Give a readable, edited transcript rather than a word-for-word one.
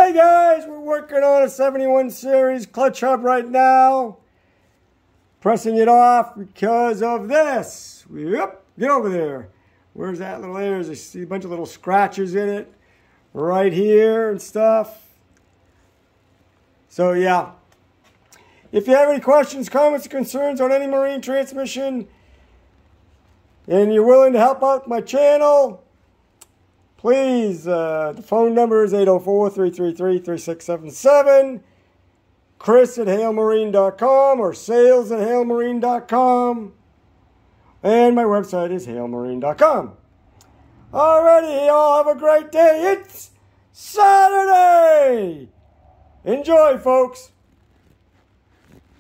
Hey guys, we're working on a 71 series clutch hub right now. Pressing it off because of this. Yep, get over there. Where's that little area? I see a bunch of little scratches in it right here and stuff. So yeah, if you have any questions, comments, or concerns on any marine transmission and you're willing to help out my channel, please, the phone number is 804-333-3677. Chris@halemarine.com or sales@halemarine.com. And my website is halemarine.com. Alrighty, y'all have a great day. It's Saturday. Enjoy, folks.